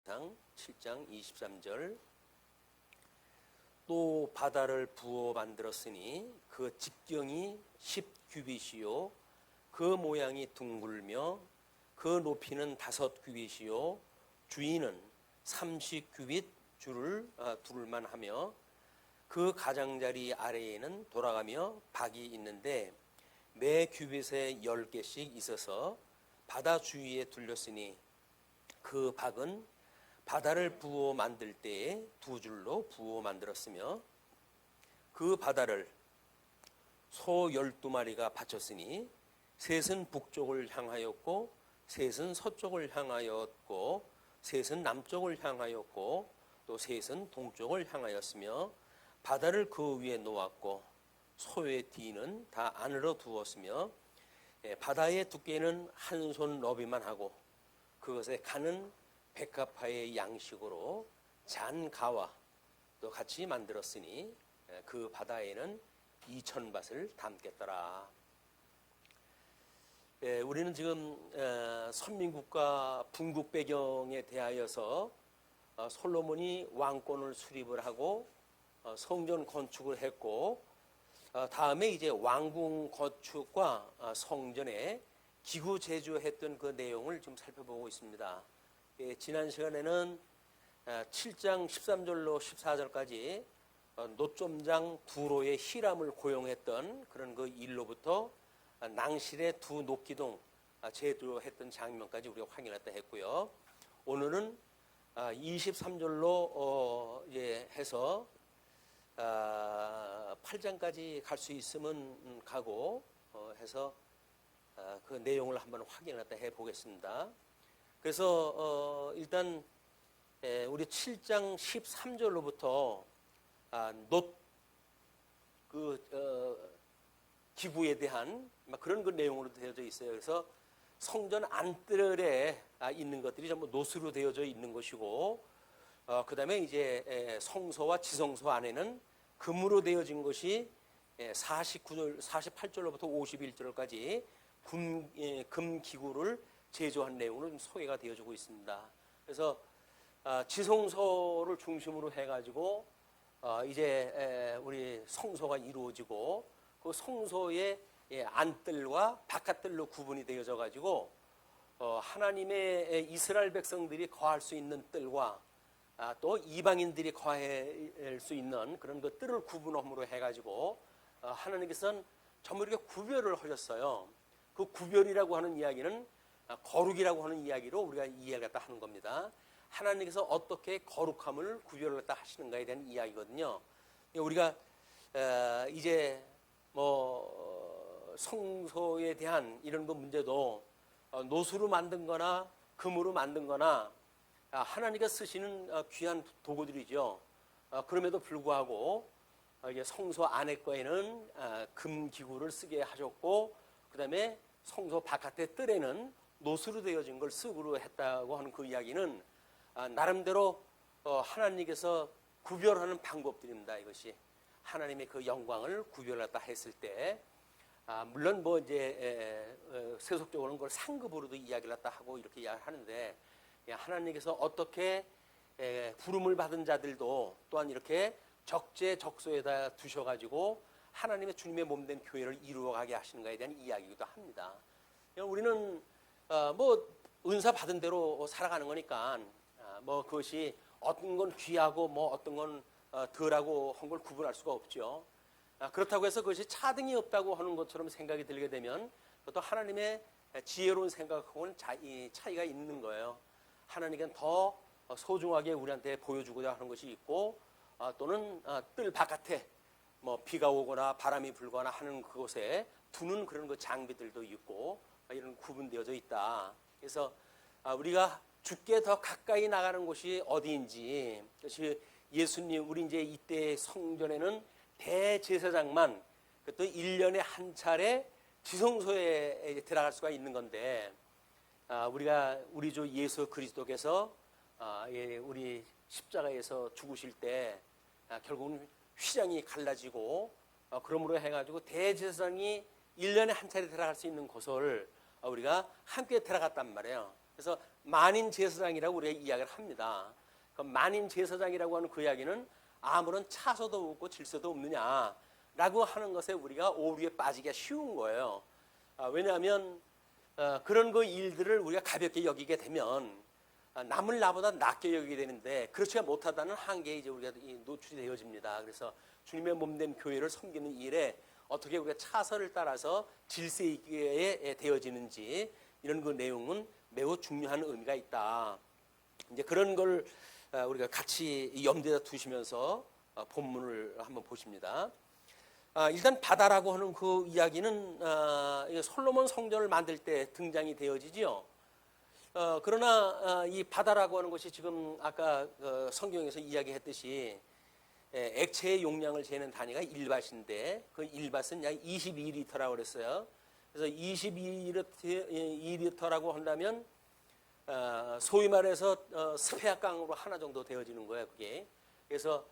상 7장 23절 또 바다를 부어 만들었으니 그 직경이 10규빗이요 그 모양이 둥글며 그 높이는 5규빗이요 주위는 30규빗 줄을 두를만 하며 그 가장자리 아래에는 돌아가며 박이 있는데 매 규빗에 10개씩 있어서 바다 주위에 둘렸으니 그 박은 바다를 부어 만들 때에 2줄로 부어 만들었으며 그 바다를 소 12마리가 바쳤으니 셋은 북쪽을 향하였고 셋은 서쪽을 향하였고 셋은 남쪽을 향하였고 또 셋은 동쪽을 향하였으며 바다를 그 위에 놓았고 소의 뒤는 다 안으로 두었으며 바다의 두께는 한 손 너비만 하고 그것에 가는 백합화의 양식으로 잔가와 또 같이 만들었으니 그 바다에는 2000밭을 담겠더라. 우리는 지금 선민국과 분국 배경에 대하여서 솔로몬이 왕권을 수립을 하고 성전 건축을 했고 다음에 이제 왕궁 건축과 성전에 기구 제조했던 그 내용을 좀 살펴보고 있습니다. 지난 시간에는 7장 13절로 14절까지 노점장 두로의 히람을 고용했던 그런 그 일로부터 낭실의 두 녹기둥 제조했던 장면까지 우리가 확인했다 했고요. 오늘은 23절로 해서 8장까지 갈 수 있으면 가고 해서 그 내용을 한번 확인했다 해보겠습니다. 그래서 일단 우리 7장 13절로부터 기구에 대한 그런 그 내용으로 되어져 있어요. 그래서 성전 안뜰에 있는 것들이 전부 노수로 되어져 있는 것이고, 그 다음에 이제 성소와 지성소 안에는 금으로 되어진 것이 48절로부터 51절까지 금 기구를 제조한 내용으로 좀 소개가 되어지고 있습니다. 그래서 지성소를 중심으로 해가지고 이제 우리 성소가 이루어지고 그 성소의 안뜰과 바깥뜰로 구분이 되어져 가지고 하나님의 이스라엘 백성들이 거할 수 있는 뜰과 또 이방인들이 거할 수 있는 그런 그 뜰을 구분함으로 해가지고 하나님께서는 전부 이렇게 구별을 하셨어요. 그 구별이라고 하는 이야기는 거룩이라고 하는 이야기로 우리가 이해를 갖다 하는 겁니다. 하나님께서 어떻게 거룩함을 구별을 갖다 하시는가에 대한 이야기거든요. 우리가 이제 성소에 대한 이런 그 문제도 노수로 만든 거나 금으로 만든 거나 하나님께서 쓰시는 귀한 도구들이죠. 그럼에도 불구하고 이게 성소 안에 거에는 금 기구를 쓰게 하셨고 그 다음에 성소 바깥의 뜰에는 노수로 되어진 걸 쓰기로 했다고 하는 그 이야기는 나름대로 하나님께서 구별하는 방법들입니다. 이것이 하나님의 그 영광을 구별했다 했을 때 물론 이제 세속적으로는 그걸 상급으로도 이야기를 했다 하고 이렇게 이야기하는데 하나님께서 어떻게 부름을 받은 자들도 또한 이렇게 적재적소에다 두셔가지고 하나님의 주님의 몸된 교회를 이루어가게 하시는가에 대한 이야기이기도 합니다. 우리는 은사 받은 대로 살아가는 거니까 그것이 어떤 건 귀하고 어떤 건 덜하고 한 걸 구분할 수가 없죠. 그렇다고 해서 그것이 차등이 없다고 하는 것처럼 생각이 들게 되면 또 하나님의 지혜로운 생각하고는 차이가 있는 거예요. 하나님께는 더 소중하게 우리한테 보여주고자 하는 것이 있고 또는 뜰 바깥에 비가 오거나 바람이 불거나 하는 그곳에 두는 그런 그 장비들도 있고 이런 구분되어져 있다. 그래서 우리가 주께 더 가까이 나가는 곳이 어디인지, 그것이 예수님, 우리 이제 이때 성전에는 대제사장만 또 1년에 한 차례 지성소에 들어갈 수가 있는 건데, 우리가 우리 주 예수 그리스도께서 우리 십자가에서 죽으실 때 결국은 휘장이 갈라지고 그러므로 해가지고 대제사장이 1년에 한 차례 들어갈 수 있는 곳을 우리가 함께 들어갔단 말이에요. 그래서 만인 제사장이라고 우리가 이야기를 합니다. 그 만인 제사장이라고 하는 그 이야기는 아무런 차소도 없고 질서도 없느냐라고 하는 것에 우리가 오류에 빠지기가 쉬운 거예요. 왜냐하면 그런 그 일들을 우리가 가볍게 여기게 되면 남을 나보다 낮게 여기게 되는데 그렇지 못하다는 한계에 이제 우리가 노출이 되어집니다. 그래서 주님의 몸된 교회를 섬기는 일에 어떻게 우리가 차선을 따라서 질서 있게 되어지는지 이런 그 내용은 매우 중요한 의미가 있다. 이제 그런 걸 우리가 같이 염두에 두시면서 본문을 한번 보십니다. 일단 바다라고 하는 그 이야기는 솔로몬 성전을 만들 때 등장이 되어지지요. 그러나 이 바다라고 하는 것이 지금 아까 성경에서 이야기했듯이 액체의 용량을 재는 단위가 1밭인데 그 1밭은 약 22리터라고 그랬어요. 그래서 22리터라고 한다면 소위 말해서 스페어깡으로 하나 정도 되어지는 거예요, 그게. 그래서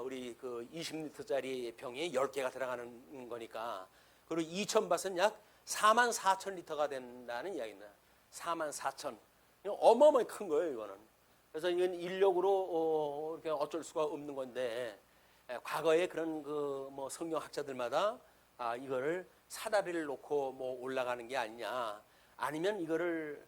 우리 그 20리터짜리 병에 10개가 들어가는 거니까. 그리고 2,000밭은 약 44,000리터가 된다는 이야기입니다. 44,000. 어마어마하게 큰 거예요, 이거는. 그래서 이건 인력으로 이렇게 어쩔 수가 없는 건데, 과거에 그런 그 뭐 성경학자들마다 이거를 사다리를 놓고 뭐 올라가는 게 아니냐, 아니면 이거를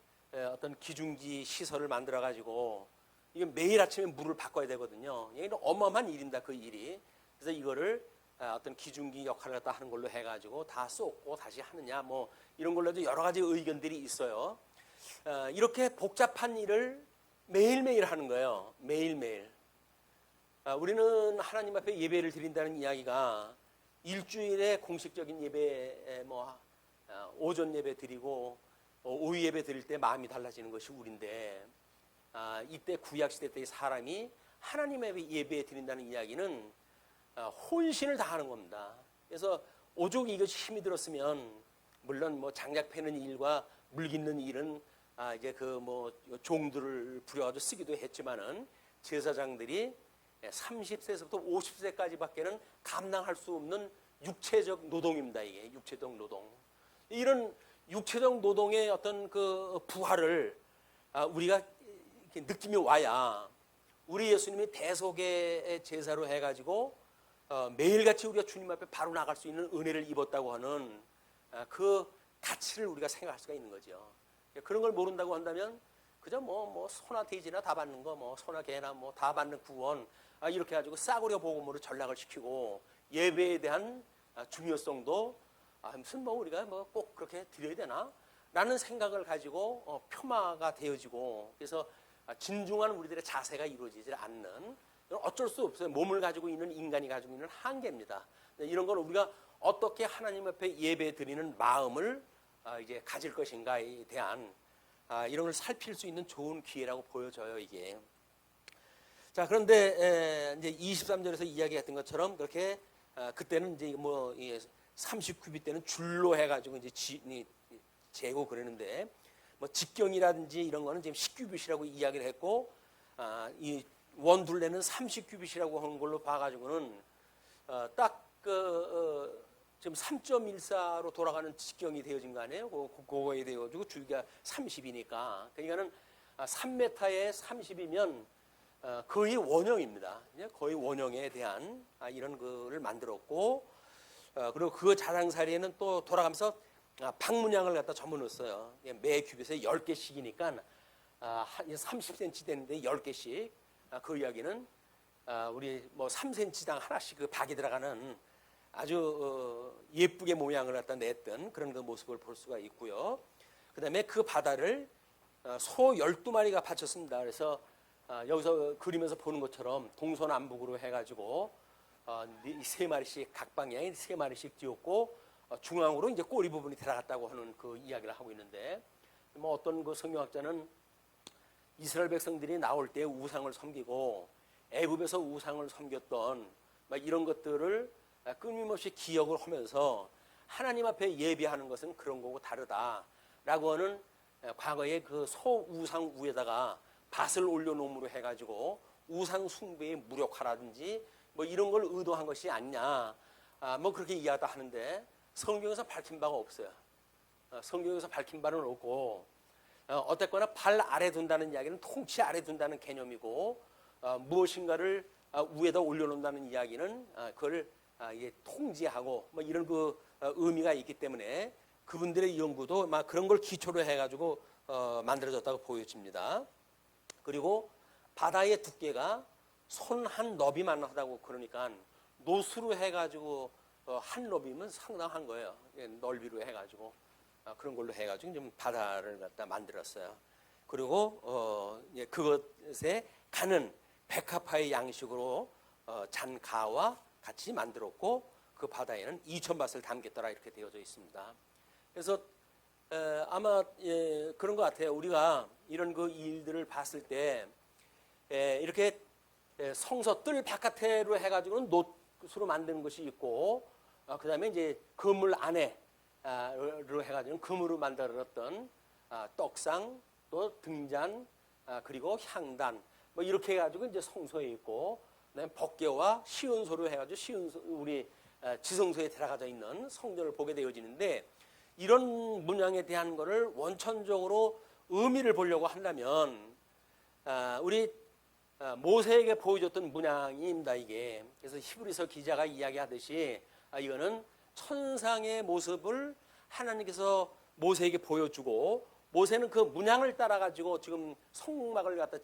어떤 기중지 시설을 만들어 가지고 이게 매일 아침에 물을 바꿔야 되거든요. 이건 어마어마한 일입니다, 그 일이. 그래서 이거를 어떤 기중기 역할을 갖다 하는 걸로 해가지고 다 쏟고 다시 하느냐, 뭐 이런 걸로도 여러 가지 의견들이 있어요. 이렇게 복잡한 일을 매일매일 하는 거예요. 매일매일. 우리는 하나님 앞에 예배를 드린다는 이야기가 일주일에 공식적인 예배, 뭐 오전 예배 드리고 오후 예배 드릴 때 마음이 달라지는 것이 우리인데, 이때 구약시대 때의 사람이 하나님 앞에 예배 드린다는 이야기는 혼신을 다하는 겁니다. 그래서 오죽 이것이 힘이 들었으면, 물론 뭐 장작 패는 일과 물 깃는 일은 이제 그 뭐 종들을 부려가지고 쓰기도 했지만은 제사장들이 30세에서부터 50세까지밖에는 감당할 수 없는 육체적 노동입니다. 이게 육체적 노동. 이런 육체적 노동의 어떤 그 부활을 우리가 이렇게 느낌이 와야 우리 예수님이 대속의 제사로 해가지고 매일같이 우리가 주님 앞에 바로 나갈 수 있는 은혜를 입었다고 하는 그 가치를 우리가 생각할 수가 있는 거죠. 그런 걸 모른다고 한다면 그저 뭐 소나 돼지나 다 받는 거, 뭐 소나 개나 뭐 다 받는 구원, 이렇게 해가지고 싸구려 복음으로 전락을 시키고 예배에 대한 중요성도 무슨 뭐 우리가 뭐 꼭 그렇게 드려야 되나? 라는 생각을 가지고 폄하가 되어지고, 그래서 진중한 우리들의 자세가 이루어지지 않는, 어쩔 수 없어요. 몸을 가지고 있는 인간이 가지고 있는 한계입니다. 이런 걸 우리가 어떻게 하나님 앞에 예배 드리는 마음을 이제 가질 것인가에 대한 이런 걸 살필 수 있는 좋은 기회라고 보여져요, 이게. 자, 그런데 이제 23절에서 이야기했던 것처럼 그렇게 그때는 이제 뭐 30규빗 때는 줄로 해가지고 이제 재고 그러는데, 뭐 직경이라든지 이런 거는 지금 10규빗이라고 이야기를 했고, 이 원둘레는 30규빗이라고 하는 걸로 봐가지고는 딱 지금 3.14로 돌아가는 직경이 되어진 거 아니에요? 그거에 되어가지고 줄기가 30이니까. 그러니까는 3m에 30이면 거의 원형입니다. 거의 원형에 대한 이런 거를 만들었고, 그리고 그 자랑사리에는 또 돌아가면서 방문양을 갖다 접어넣었어요. 매 규빗에 10개씩이니까 30cm 되는데 10개씩. 그 이야기는 우리 뭐 3cm당 하나씩 그 박이 들어가는 아주 예쁘게 모양을 갖다 냈던 그런 그 모습을 볼 수가 있고요. 그 다음에 그 바다를 소 12마리가 바쳤습니다. 그래서 여기서 그림에서 보는 것처럼 동서남북으로 해가지고 세 마리씩, 각 방향에 세 마리씩 띄웠고, 중앙으로 이제 꼬리 부분이 들어갔다고 하는 그 이야기를 하고 있는데, 뭐 어떤 그 성경학자는 이스라엘 백성들이 나올 때 우상을 섬기고 애굽에서 우상을 섬겼던 막 이런 것들을 끊임없이 기억을 하면서 하나님 앞에 예배하는 것은 그런 거고 다르다라고 하는, 과거에 그 소 우상 위에다가 밭을 올려놓음으로 해가지고 우상 숭배에 무력화라든지 뭐 이런 걸 의도한 것이 아니냐, 뭐 그렇게 이야기하다 하는데 성경에서 밝힌 바가 없어요. 성경에서 밝힌 바는 없고, 어쨌거나 발 아래 둔다는 이야기는 통치 아래 둔다는 개념이고 무엇인가를 위에다 올려놓는다는 이야기는 그걸 이게 통제하고 뭐 이런 그 의미가 있기 때문에 그분들의 연구도 막 그런 걸 기초로 해가지고 만들어졌다고 보여집니다. 그리고 바다의 두께가 손 한 너비만 하다고 그러니까 노수로 해가지고 한 너비면 상당한 거예요. 넓이로 해가지고 그런 걸로 해가지고 좀 바다를 갖다 만들었어요. 그리고 그것에 가는 백합화의 양식으로 잔 가와 같이 만들었고 그 바다에는 2,000밭을 담겼더라 이렇게 되어져 있습니다. 그래서 아마 그런 것 같아요. 우리가 이런 그 일들을 봤을 때 이렇게 성서 뜰 바깥으로 해가지고는 노수로 만드는 것이 있고 그 다음에 이제 그물 안에로 해가지고 금으로 만들었던 떡상 또 등잔 그리고 향단 뭐 이렇게 해가지고 이제 성소에 있고 그다음에 법궤와 시은소로 해가지고 시은소 우리 지성소에 들어가져 있는 성전을 보게 되어지는데 이런 문양에 대한 거를 원천적으로 의미를 보려고 한다면 우리 모세에게 보여줬던 문양입니다 이게. 그래서 히브리서 기자가 이야기하듯이 이거는 천상의 모습을 하나님께서 모세에게 보여주고 모세는 그 문양을 따라 가지고 지금 성막을 갖다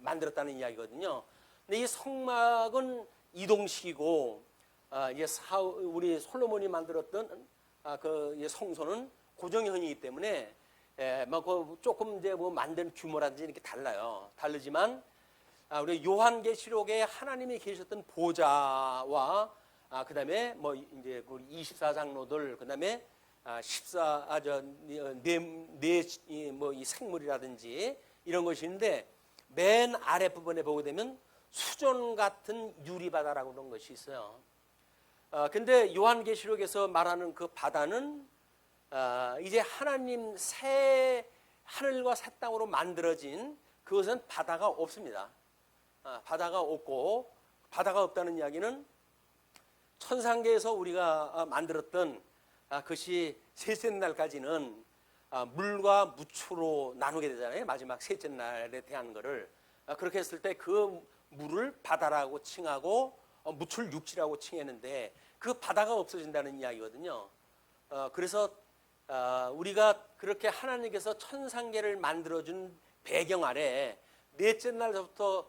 만들었다는 이야기거든요. 근데 이 성막은 이동식이고 우리 솔로몬이 만들었던 그 성소는 고정형이기 때문에 뭐 조금 이제 뭐 만든 규모라든지 이렇게 달라요. 다르지만 우리 요한계시록에 하나님이 계셨던 보좌와 그다음에 뭐 이제 그 24장로들 그다음에 뭐 이 생물이라든지 이런 것이 있는데 맨 아래 부분에 보게 되면 수전 같은 유리바다라고 그런 것이 있어요. 근데 요한계시록에서 말하는 그 바다는 이제 하나님 새 하늘과 새 땅으로 만들어진 그것은 바다가 없습니다. 바다가 없고 바다가 없다는 이야기는 천상계에서 우리가 만들었던 그것이 셋째 날까지는 물과 무추로 나누게 되잖아요. 마지막 셋째 날에 대한 거를 그렇게 했을 때 그 물을 바다라고 칭하고 무추를 육지라고 칭했는데 그 바다가 없어진다는 이야기거든요. 그래서 우리가 그렇게 하나님께서 천상계를 만들어준 배경 아래 넷째 날부터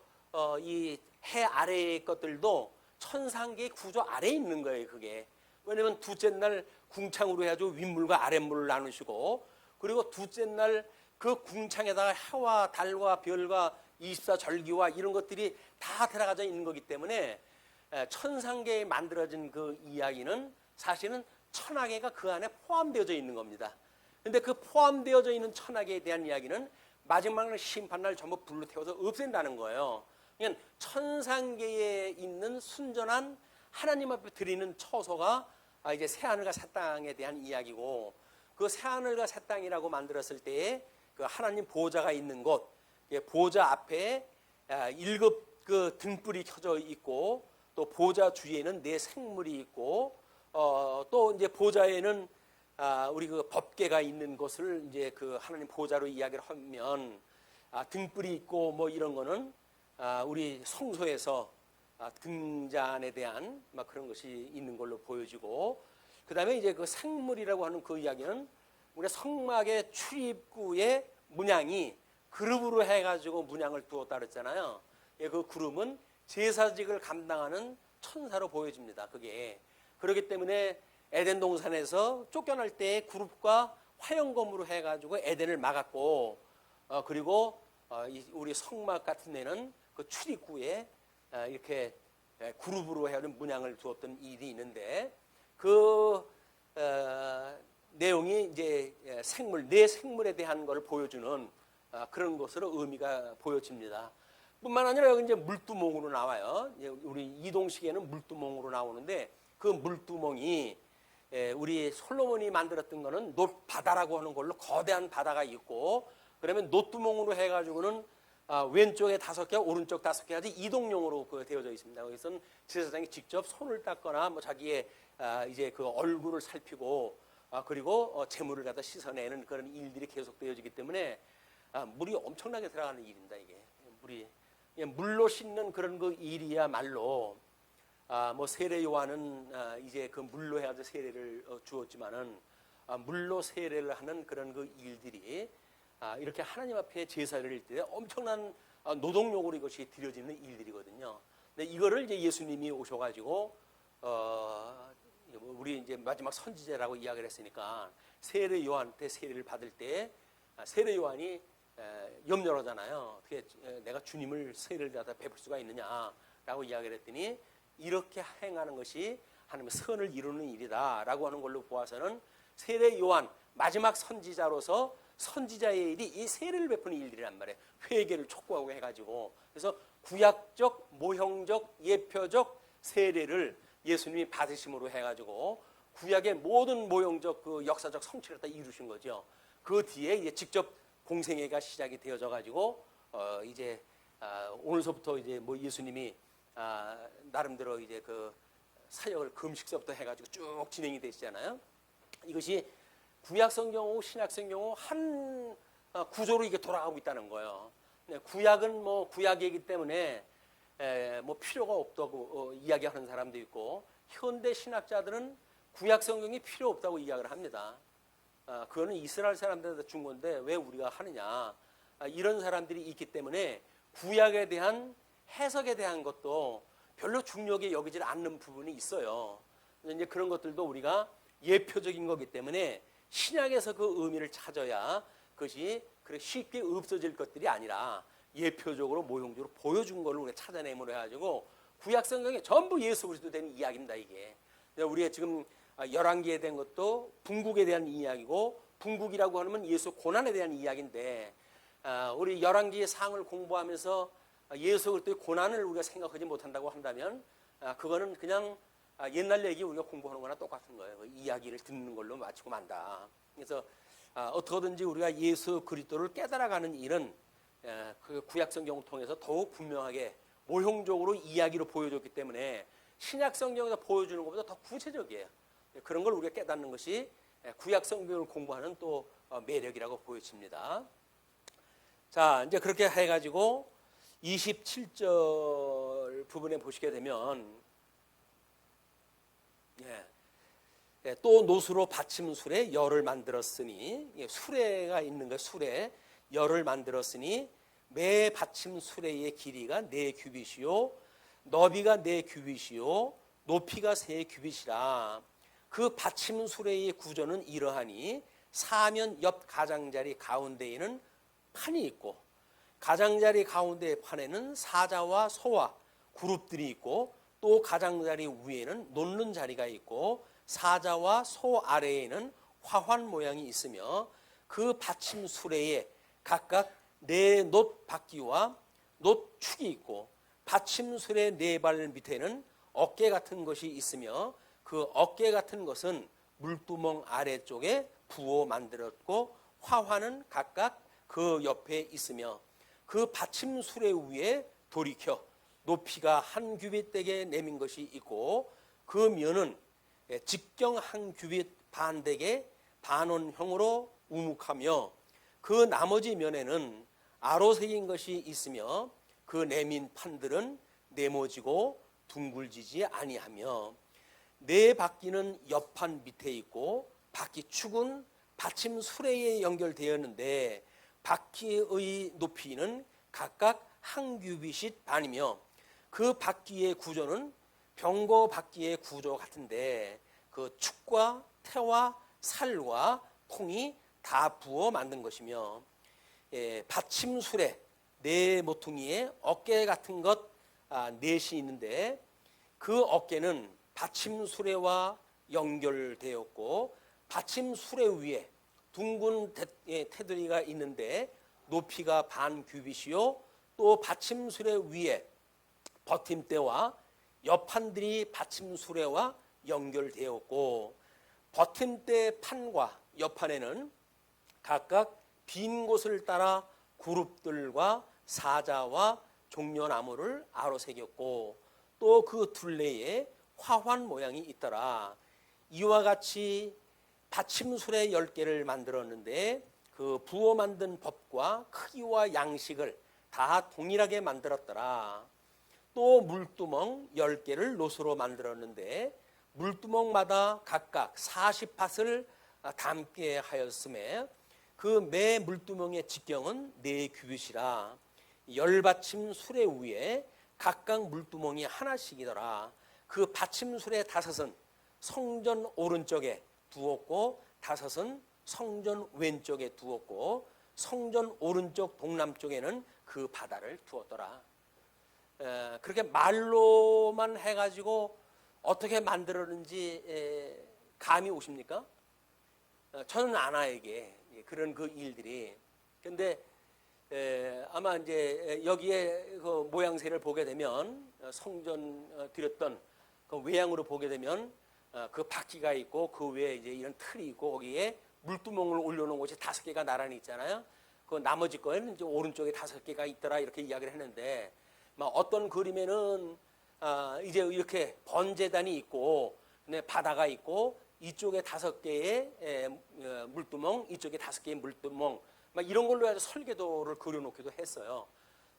이 해 아래의 것들도 천상계의 구조 아래에 있는 거예요. 그게 왜냐하면 둘째 날 궁창으로 해가지고 윗물과 아랫물을 나누시고 그리고 둘째 날 그 궁창에다가 해와 달과 별과 24절기와 이런 것들이 다 들어가져 있는 거기 때문에 천상계에 만들어진 그 이야기는 사실은 천하계가 그 안에 포함되어져 있는 겁니다. 그런데 그 포함되어져 있는 천하계에 대한 이야기는 마지막 심판날 전부 불로 태워서 없앤다는 거예요. 그러니까 천상계에 있는 순전한 하나님 앞에 드리는 처소가 이제 새하늘과 새 땅에 대한 이야기고 그 새하늘과 새 땅이라고 만들었을 때에 그 하나님 보좌가 있는 곳 보좌 앞에 7 그 등불이 켜져 있고 또 보좌 주위에는 4 생물이 있고 또 이제 보좌에는 우리 그 법궤가 있는 곳을 이제 그 하나님 보좌로 이야기를 하면 등불이 있고 뭐 이런 거는 우리 성소에서 등잔에 대한 막 그런 것이 있는 걸로 보여지고 그 다음에 이제 그 생물이라고 하는 그 이야기는 우리 성막의 출입구의 문양이 그룹으로 해가지고 문양을 두었다 그랬잖아요. 그 그룹은 제사직을 감당하는 천사로 보여집니다. 그게 그렇기 때문에 에덴 동산에서 쫓겨날 때 그룹과 화영검으로 해가지고 에덴을 막았고 그리고 우리 성막 같은 데는 그 출입구에 이렇게 그룹으로 해가지고 문양을 두었던 일이 있는데 그 내용이 이제 생물, 4 생물에 대한 걸 보여주는 그런 것으로 의미가 보여집니다. 뿐만 아니라 여기 이제 물두멍으로 나와요. 우리 이동식에는 물두멍으로 나오는데 그 물두멍이 우리 솔로몬이 만들었던 거는 놋바다라고 하는 걸로 거대한 바다가 있고 그러면 놋두멍으로 해가지고는 왼쪽에 5개, 오른쪽 5개 아주 이동용으로 되어져 있습니다. 거기서는 제사장이 직접 손을 닦거나 뭐 자기의 이제 그 얼굴을 살피고 그리고 재물을 갖다 씻어내는 그런 일들이 계속되어지기 때문에 물이 엄청나게 들어가는 일입니다. 이게 물이 물로 씻는 그런 그 일이야말로 뭐 세례 요한은 이제 그 물로 해가지고 세례를 주었지만은 물로 세례를 하는 그런 그 일들이 이렇게 하나님 앞에 제사를 드릴 때 엄청난 노동력으로 이것이 드려지는 일들이거든요. 근데 이거를 이제 예수님이 오셔가지고 우리 이제 마지막 선지자라고 이야기를 했으니까 세례 요한한테 세례를 받을 때 세례 요한이 염려를 하잖아요. 어떻게 내가 주님을 세례를 받아 베풀 수가 있느냐라고 이야기를 했더니 이렇게 행하는 것이 하나님의 선을 이루는 일이다라고 하는 걸로 보아서는 세례 요한 마지막 선지자로서 선지자의 일이 이 세례를 베푸는 일들이란 말이에요. 회개를 촉구하고 해가지고 그래서 구약적, 모형적, 예표적 세례를 예수님이 받으심으로 해가지고 구약의 모든 모형적 그 역사적 성취를 다 이루신 거죠. 그 뒤에 이제 직접 공생애가 시작이 되어져 가지고 이제 오늘서부터 이제 뭐 예수님이 나름대로 이제 그 사역을 금식서부터 해가지고 쭉 진행이 되시잖아요. 이것이 구약 성경하고 신약 성경하고 한 구조로 이게 돌아가고 있다는 거예요. 구약은 뭐 구약이기 때문에 뭐 필요가 없다고 이야기하는 사람도 있고 현대 신학자들은 구약 성경이 필요 없다고 이야기를 합니다. 그거는 이스라엘 사람들한테 준 건데 왜 우리가 하느냐. 이런 사람들이 있기 때문에 구약에 대한 해석에 대한 것도 별로 중요하게 여기질 않는 부분이 있어요. 이제 그런 것들도 우리가 예표적인 거기 때문에 신약에서 그 의미를 찾아야 그것이 그렇게 쉽게 없어질 것들이 아니라 예표적으로 모형적으로 보여준 걸로 우리가 찾아내므로 해가지고 구약 성경에 전부 예수 그리스도 된 이야기입니다. 이게 우리가 지금 열왕기에 대한 것도 분국에 대한 이야기고 분국이라고 하면 예수 고난에 대한 이야기인데 우리 열왕기의 상을 공부하면서 예수 그리스도의 고난을 우리가 생각하지 못한다고 한다면 그거는 그냥 옛날 얘기 우리가 공부하는 거나 똑같은 거예요. 그 이야기를 듣는 걸로 마치고 만다. 그래서 어떻게든지 우리가 예수 그리스도를 깨달아가는 일은 그 구약 성경을 통해서 더욱 분명하게 모형적으로 이야기로 보여줬기 때문에 신약 성경에서 보여주는 것보다 더 구체적이에요. 그런 걸 우리가 깨닫는 것이 구약 성경을 공부하는 또 매력이라고 보여집니다. 자, 이제 그렇게 해가지고 27절 부분에 보시게 되면 또 노수로 받침 수레 열을 만들었으니 수레가 있는 거예요. 수레 열을 만들었으니 매 받침 수레의 길이가 4규빗이요 너비가 4규빗이요 높이가 3규빗이라. 그 받침 수레의 구조는 이러하니 사면 옆 가장자리 가운데에는 판이 있고 가장자리 가운데의 판에는 사자와 소와 그룹들이 있고 또 가장자리 위에는 놓는 자리가 있고 사자와 소 아래에는 화환 모양이 있으며 그 받침 수레에 각각 4놋 바퀴와 놋 축이 있고 받침 수레 4발 밑에는 어깨 같은 것이 있으며 그 어깨 같은 것은 물두멍 아래쪽에 부어 만들었고 화환은 각각 그 옆에 있으며 그 받침 수레 위에 돌이켜 높이가 1규빗되게 내민 것이 있고 그 면은 직경 1규빗 반되게 반원형으로 우묵하며 그 나머지 면에는 아로 새긴 것이 있으며 그 내민 판들은 네모지고 둥글지지 아니하며 4바퀴는 옆판 밑에 있고 바퀴 축은 받침 수레에 연결되었는데 바퀴의 높이는 각각 1규빗 반이며 그 바퀴의 구조는 병거 바퀴의 구조 같은데 그 축과 태와 살과 콩이 다 부어 만든 것이며 받침 수레 4모퉁이에 어깨 같은 것 4이 있는데 그 어깨는 받침 수레와 연결되었고 받침 수레 위에 둥근 테두리가 있는데 높이가 반 규빗이요 또 받침 수레 위에 버팀대와 옆판들이 받침 수레와 연결되었고 버팀대 판과 옆판에는 각각 빈 곳을 따라 그룹들과 사자와 종려나무를 아로새겼고 또 그 둘레에 화환 모양이 있더라. 이와 같이 받침 수레 10개를 만들었는데 그 부어 만든 법과 크기와 양식을 다 동일하게 만들었더라. 또 물두멍 10개를 노수로 만들었는데 물두멍마다 각각 40팥을 담게 하였음에 그 매 물두멍의 직경은 4규빗이라. 10받침 수레 위에 각각 물두멍이 하나씩이더라. 그 받침술의 5은 성전 오른쪽에 두었고 5은 성전 왼쪽에 두었고 성전 오른쪽 동남쪽에는 그 바다를 두었더라. 그렇게 말로만 해가지고 어떻게 만들었는지 감이 오십니까? 저는 아나요, 이게 그런 그 일들이. 근데 아마 이제 여기에 그 모양새를 보게 되면 성전 드렸던 그 외양으로 보게 되면 그 바퀴가 있고 그 위에 이제 이런 틀이 있고 거기에 물두멍을 올려놓은 곳이 5개가 나란히 있잖아요. 그 나머지 거에는 이제 오른쪽에 5개가 있더라 이렇게 이야기를 했는데, 막 어떤 그림에는 이제 이렇게 번제단이 있고, 바다가 있고 이쪽에 5개의 물두멍, 이쪽에 5개의 물두멍, 막 이런 걸로 해서 설계도를 그려놓기도 했어요.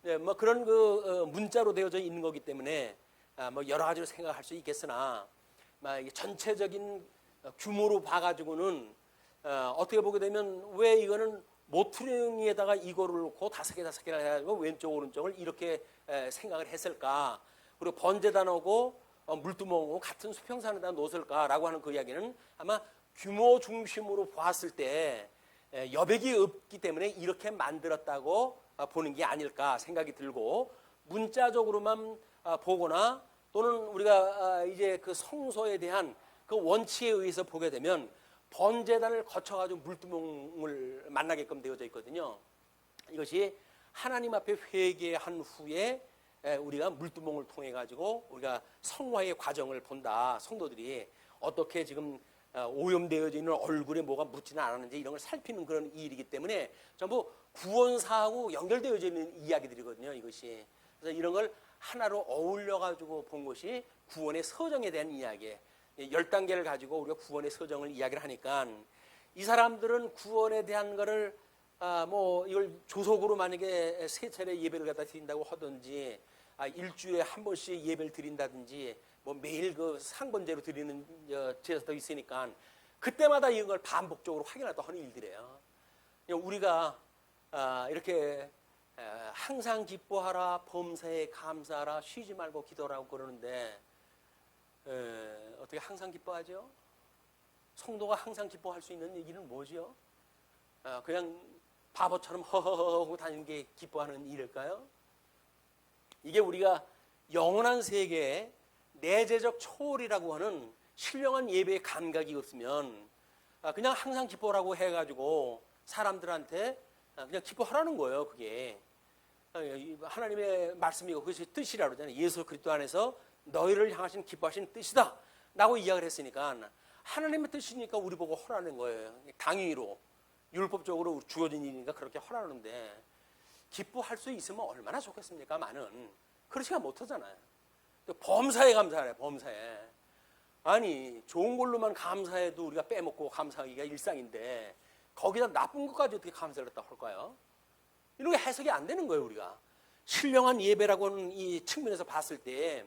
네, 뭐 그런 그 문자로 되어져 있는 거기 때문에 뭐 여러 가지로 생각할 수 있겠으나, 전체적인 규모로 봐가지고는 어떻게 보게 되면 왜 이거는 모퉁이에다가 이거를 놓고 5개를 해가지고 왼쪽 오른쪽을 이렇게 생각을 했을까? 그리고 번제단하고 물두멍하고 같은 수평선에다 놓을까라고 하는 그 이야기는 아마 규모 중심으로 보았을 때 여백이 없기 때문에 이렇게 만들었다고 보는 게 아닐까 생각이 들고, 문자적으로만 보거나 또는 우리가 이제 그 성소에 대한 그 원칙에 의해서 보게 되면 번제단을 거쳐가지고 물두멍을 만나게끔 되어져 있거든요. 이것이 하나님 앞에 회개한 후에 우리가 물두멍을 통해 가지고 우리가 성화의 과정을 본다. 성도들이 어떻게 지금 오염되어져 있는 얼굴에 뭐가 묻지는 않았는지 이런 걸 살피는 그런 일이기 때문에 전부 구원사하고 연결되어져 있는 이야기들이거든요. 이것이. 그래서 이런 걸 하나로 어울려 가지고 본 것이 구원의 서정에 대한 이야기. 10단계를 가지고 우리가 구원의 서정을 이야기를 하니까, 이 사람들은 구원에 대한 거를 뭐 이걸 조속으로 만약에 3차례 예배를 갖다 드린다고 하든지, 일주일에 한 번씩 예배를 드린다든지, 뭐 매일 그 상번제로 드리는 제사도 있으니까 그때마다 이걸 반복적으로 확인하다 하는 일들이에요. 우리가 이렇게 항상 기뻐하라, 범사에 감사하라, 쉬지 말고 기도하라고 그러는데 어떻게 항상 기뻐하죠? 성도가 항상 기뻐할 수 있는 얘기는 뭐죠? 그냥 바보처럼 허허허 하고 다니는 게 기뻐하는 일일까요? 이게 우리가 영원한 세계에 내재적 초월이라고 하는 신령한 예배의 감각이 없으면 그냥 항상 기뻐라고 해가지고 사람들한테 그냥 기뻐하라는 거예요. 그게 하나님의 말씀이고 그것이 뜻이라고 그러잖아요. 예수 그리스도 안에서 너희를 향하신 기뻐하신 뜻이다 라고 이야기를 했으니까 하나님의 뜻이니까 우리 보고 허라는 거예요. 당위로 율법적으로 주어진 일이니까 그렇게 허라는데, 기뻐할 수 있으면 얼마나 좋겠습니까? 많은 그렇지가 못하잖아요. 범사에 감사하래. 범사에. 아니 좋은 걸로만 감사해도 우리가 빼먹고 감사하기가 일상인데 거기다 나쁜 것까지 어떻게 감사를 했다고 할까요? 이런 게 해석이 안 되는 거예요. 우리가 신령한 예배라고 하는 이 측면에서 봤을 때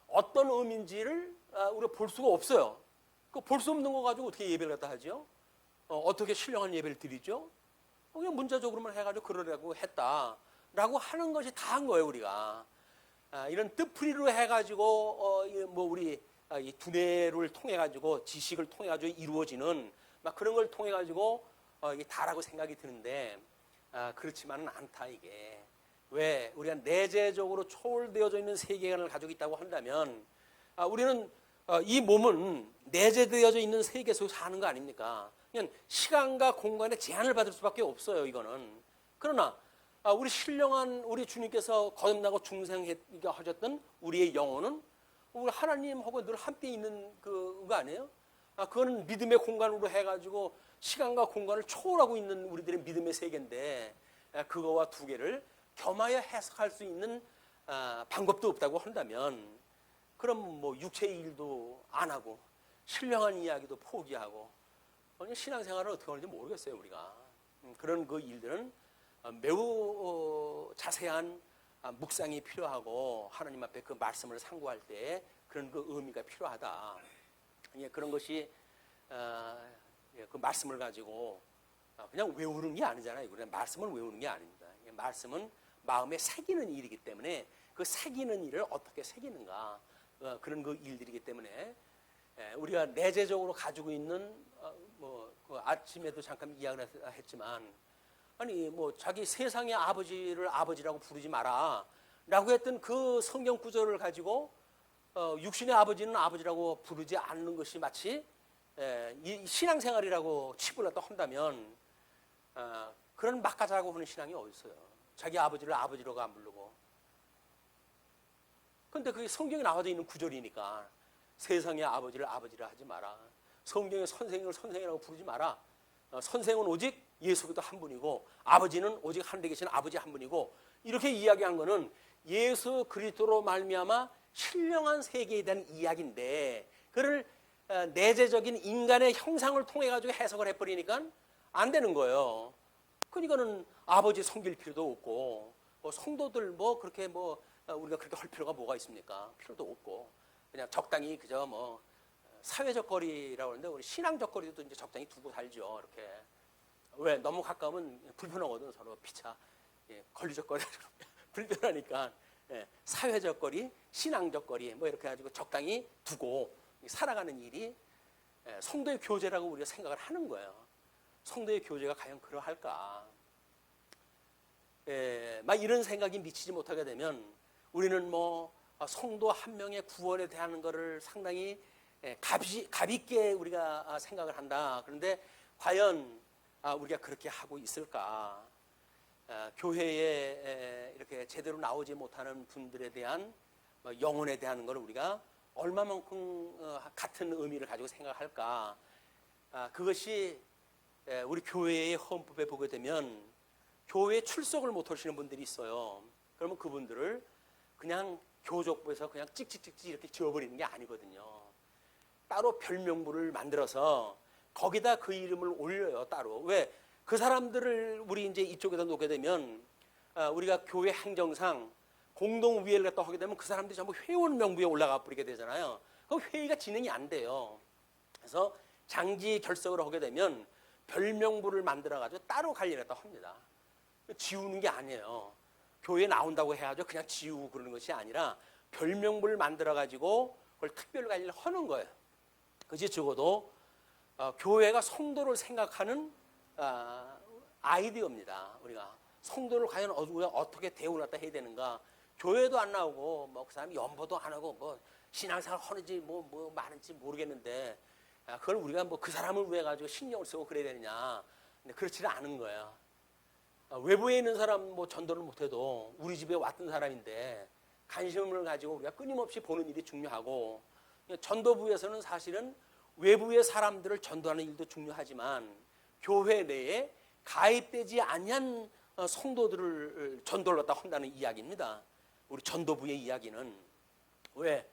어떤 의미인지를 우리가 볼 수가 없어요. 그 볼 수 없는 거 가지고 어떻게 예배를 갖다 하죠? 어떻게 신령한 예배를 드리죠? 그냥 문자적으로만 해가지고 그러려고 했다라고 하는 것이 다 한 거예요. 우리가 이런 뜻풀이로 해가지고 뭐 우리 이 두뇌를 통해 가지고 지식을 통해 가지고 이루어지는 막 그런 걸 통해 가지고 이게 다라고 생각이 드는데 그렇지만은 않다. 이게 왜 우리가 내재적으로 초월되어져 있는 세계관을 가지고 있다고 한다면 우리는 이 몸은 내재되어져 있는 세계 속에서 사는 거 아닙니까? 그냥 시간과 공간에 제한을 받을 수밖에 없어요. 이거는. 그러나 우리 신령한 우리 주님께서 거듭나고 중생하셨던 우리의 영혼은 우리 하나님하고 늘 함께 있는 그거 아니에요? 그거는 믿음의 공간으로 해가지고 시간과 공간을 초월하고 있는 우리들의 믿음의 세계인데, 그거와 두 개를 겸하여 해석할 수 있는 방법도 없다고 한다면, 그럼 뭐 육체의 일도 안 하고 신령한 이야기도 포기하고 신앙생활을 어떻게 하는지 모르겠어요. 우리가 그런 그 일들은 매우 자세한 묵상이 필요하고 하나님 앞에 그 말씀을 상고할 때 그런 그 의미가 필요하다. 그런 것이 그 말씀을 가지고 그냥 외우는 게 아니잖아요. 그냥 말씀을 외우는 게 아닙니다. 말씀은 마음에 새기는 일이기 때문에 그 새기는 일을 어떻게 새기는가 그런 그 일들이기 때문에 우리가 내재적으로 가지고 있는 그 아침에도 잠깐 이야기를 했지만 아니 자기 세상의 아버지를 아버지라고 부르지 마라 라고 했던 그 성경 구절을 가지고 육신의 아버지는 아버지라고 부르지 않는 것이 마치 이 신앙생활이라고 칩을 갖다 한다면 그런 막가자라고 하는 신앙이 어디 있어요. 자기 아버지를 아버지라고 안 부르고. 근데 그게 성경에 나와져 있는 구절이니까 세상의 아버지를 아버지라 하지 마라. 성경의 선생을 선생이라고 부르지 마라. 선생은 오직 예수 그리스도 한 분이고 아버지는 오직 하늘에 계신 아버지 한 분이고 이렇게 이야기한 거는 예수 그리스도로 말미암아 신령한 세계에 대한 이야기인데 그를 내재적인 인간의 형상을 통해 가지고 해석을 해버리니까 안 되는 거예요. 그러니까는 아버지 섬길 필요도 없고 성도들 그렇게 우리가 그렇게 할 필요가 뭐가 있습니까? 필요도 없고 그냥 적당히 그저 사회적 거리라고 하는데 우리 신앙적 거리도 이제 적당히 두고 살죠. 이렇게 왜 너무 가까우면 불편하거든 서로 피차 권리적 거리 불편하니까 사회적 거리, 신앙적 거리 이렇게 가지고 적당히 두고 살아가는 일이 성도의 교제라고 우리가 생각을 하는 거예요. 성도의 교제가 과연 그러할까? 막 이런 생각이 미치지 못하게 되면 우리는 성도 한 명의 구원에 대한 것을 상당히 가볍게 우리가 생각을 한다. 그런데 과연 우리가 그렇게 하고 있을까? 교회에 이렇게 제대로 나오지 못하는 분들에 대한 영혼에 대한 걸 우리가 얼마만큼 같은 의미를 가지고 생각할까? 그것이 우리 교회의 헌법에 보게 되면 교회에 출석을 못 하시는 분들이 있어요. 그러면 그분들을 그냥 교족부에서 그냥 찍찍찍찍 이렇게 지워버리는 게 아니거든요. 따로 별명부를 만들어서 거기다 그 이름을 올려요. 따로. 왜? 그 사람들을 우리 이제 이쪽에다 놓게 되면 우리가 교회 행정상 공동위회를 갖다 하게 되면 그 사람들이 전부 회원 명부에 올라가 버리게 되잖아요. 그럼 회의가 진행이 안 돼요. 그래서 장지 결석을 하게 되면 별명부를 만들어가지고 따로 관리를 했다 합니다. 지우는 게 아니에요. 교회에 나온다고 해야죠. 그냥 지우고 그러는 것이 아니라 별명부를 만들어가지고 그걸 특별 관리를 하는 거예요. 그것이 적어도 교회가 성도를 생각하는 아이디어입니다. 우리가 성도를 과연 우리가 어떻게 대우를 갖다 해야 되는가. 교회도 안 나오고 그 사람이 연보도 안 하고 신앙생활 하는지 많은지 모르겠는데 그걸 우리가 그 사람을 위해 가지고 신경을 쓰고 그래야 되느냐. 근데 그렇지는 않은 거예요. 외부에 있는 사람 전도를 못해도 우리 집에 왔던 사람인데 관심을 가지고 우리가 끊임없이 보는 일이 중요하고 전도부에서는 사실은 외부의 사람들을 전도하는 일도 중요하지만 교회 내에 가입되지 아니한 성도들을 전도를 갖다 한다는 이야기입니다. 우리 전도부의 이야기는 왜?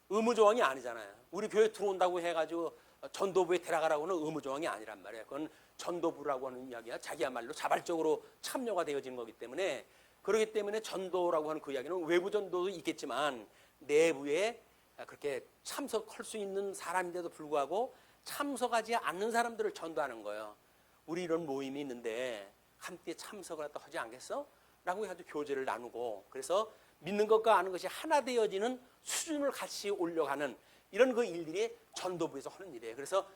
의무조항이 아니잖아요. 우리 교회 들어온다고 해가지고 전도부에 데려가라고는 의무조항이 아니란 말이에요. 그건 전도부라고 하는 이야기가 자기야말로 자발적으로 참여가 되어지는 거기 때문에 그렇기 때문에 전도라고 하는 그 이야기는 외부 전도도 있겠지만 내부에 그렇게 참석할 수 있는 사람인데도 불구하고 참석하지 않는 사람들을 전도하는 거예요. 우리 이런 모임이 있는데 함께 참석을 하지 않겠어? 라고 해가지고 교제를 나누고 그래서 믿는 것과 아는 것이 하나 되어지는 수준을 같이 올려가는 이런 그 일들이 전도부에서 하는 일이에요. 그래서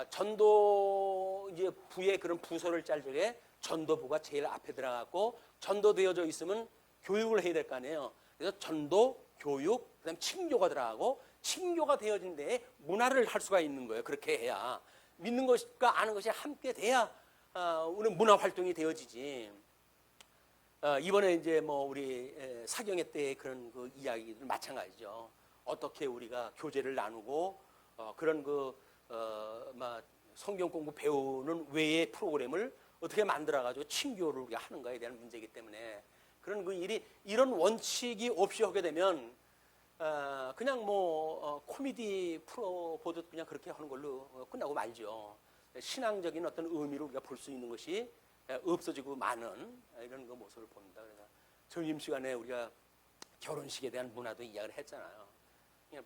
전도 이제 부의 그런 부서를 짤 적에 전도부가 제일 앞에 들어갔고 전도되어져 있으면 교육을 해야 될 거 아니에요. 그래서 전도, 교육, 그다음 친교가 들어가고 친교가 되어진 데에 문화를 할 수가 있는 거예요. 그렇게 해야 믿는 것과 아는 것이 함께 돼야 우리 문화 활동이 되어지지. 이번에 이제 우리 사경회 때 그런 그 이야기들 마찬가지죠. 어떻게 우리가 교제를 나누고 그런 성경 공부 배우는 외의 프로그램을 어떻게 만들어가지고 친교를 우리가 하는가에 대한 문제이기 때문에 그런 그 일이 이런 원칙이 없이 하게 되면 그냥 코미디 프로 보듯 그냥 그렇게 하는 걸로 끝나고 말죠. 신앙적인 어떤 의미를 우리가 볼 수 있는 것이 없어지고 많은 이런 그 모습을 봅니다. 그래서 점심시간에 우리가 결혼식에 대한 문화도 이야기를 했잖아요.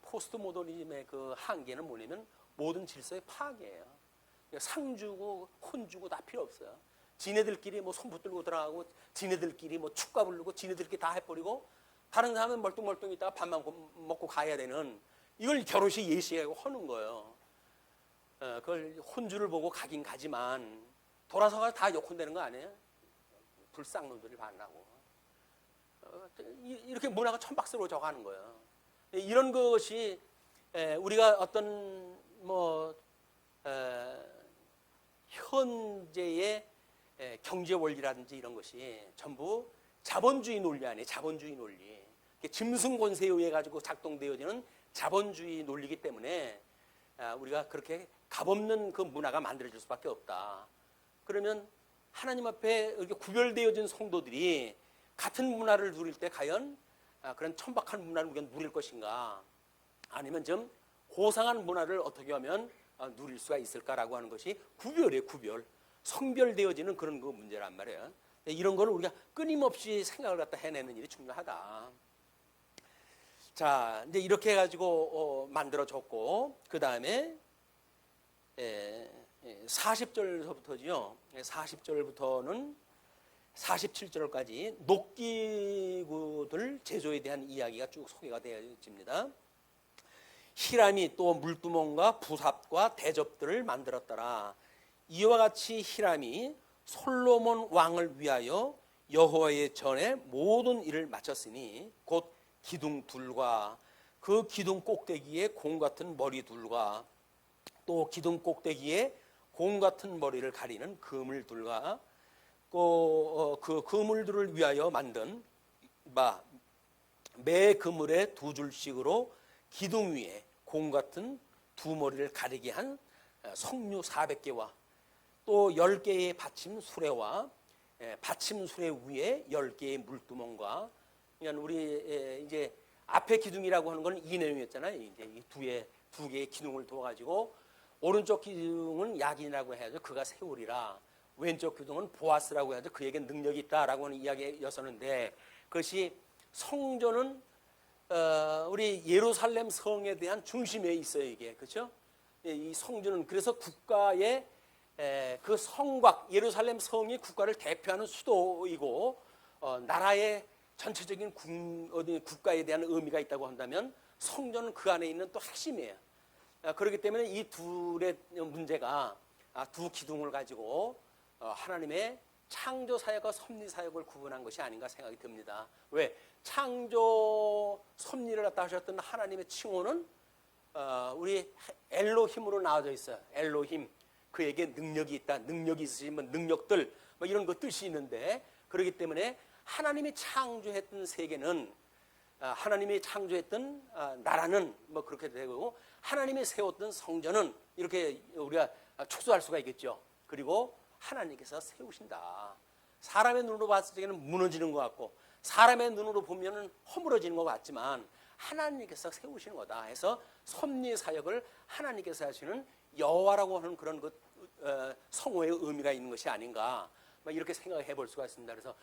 포스트 모더니즘의 그 한계는 뭐냐면 모든 질서의 파괴예요. 상 주고 혼 주고 다 필요 없어요. 지네들끼리 뭐 손 붙들고 들어가고 지네들끼리 뭐 축가 부르고 지네들끼리 다 해버리고 다른 사람은 멀뚱멀뚱 있다가 밥만 먹고 가야 되는 이걸 결혼식 예시하고 하는 거예요. 그걸 혼주를 보고 가긴 가지만 돌아서가 다 욕혼되는 거 아니에요? 불쌍놈들을 만나고 이렇게 문화가 천박스러워져 가는 거예요. 이런 것이 우리가 어떤 뭐 현재의 경제 원리라든지 이런 것이 전부 자본주의 논리 아니에요. 자본주의 논리. 짐승 권세에 의해 가지고 작동되어지는 자본주의 논리이기 때문에 우리가 그렇게 값없는 그 문화가 만들어질 수밖에 없다. 그러면 하나님 앞에 이렇게 구별되어진 성도들이 같은 문화를 누릴 때 과연 그런 천박한 문화를 우리가 누릴 것인가, 아니면 좀 고상한 문화를 어떻게 하면 누릴 수가 있을까라고 하는 것이 구별이에요. 구별. 성별되어지는 그런 그 문제란 말이에요. 이런 거를 우리가 끊임없이 생각을 갖다 해내는 일이 중요하다. 자, 이제 이렇게 해가지고 만들어졌고, 그 다음에 40절서부터지요. 40절부터는 47절까지 녹기구들 제조에 대한 이야기가 쭉 소개가 되어집니다. 히람이 또 물두멍과 부삽과 대접들을 만들었더라. 이와 같이 히람이 솔로몬 왕을 위하여 여호와의 전에 모든 일을 마쳤으니 곧 기둥 둘과 그 기둥 꼭대기에 공 같은 머리 둘과 또 기둥 꼭대기에 공 같은 머리를 가리는 그물들과 그 그물들을 위하여 만든 매 그물에 두 줄씩으로 기둥 위에 공 같은 두 머리를 가리게 한 석류 400개와 또 10개의 받침 수레와 받침 수레 위에 10개의 물두멍과, 그러니까 우리 이제 앞에 기둥이라고 하는 건 이 내용이었잖아요. 이제 이 두 개의 기둥을 두어가지고 오른쪽 기둥은 야긴이라고 해야죠. 그가 세우리라. 왼쪽 기둥은 보아스라고 해야죠. 그에게 능력이 있다라고 하는 이야기였었는데, 그것이 성전은 우리 예루살렘 성에 대한 중심에 있어요. 이게 그렇죠? 이 성전은 그래서 국가의 그 성곽, 예루살렘 성이 국가를 대표하는 수도이고 나라의 전체적인 국가에 대한 의미가 있다고 한다면 성전은 그 안에 있는 또 핵심이에요. 그렇기 때문에 이 둘의 문제가 두 기둥을 가지고 하나님의 창조 사역과 섭리 사역을 구분한 것이 아닌가 생각이 듭니다. 왜? 창조 섭리를 갖다 하셨던 하나님의 칭호는 우리 엘로힘으로 나와져 있어요. 엘로힘. 그에게 능력이 있다. 능력이 있으시면 능력들 뭐 이런 것 뜻이 있는데, 그렇기 때문에 하나님이 창조했던 세계는 하나님이 창조했던 나라는 뭐 그렇게 되고, 하나님이 세웠던 성전은 이렇게 우리가 추수할 수가 있겠죠. 그리고 하나님께서 세우신다. 사람의 눈으로 봤을 때는 무너지는 것 같고 사람의 눈으로 보면은 허물어지는 것 같지만 하나님께서 세우시는 거다 해서 섭리 사역을 하나님께서 하시는 여호와라고 하는 그런 성호의 의미가 있는 것이 아닌가, 이렇게 생각해 볼 수가 있습니다. 그래서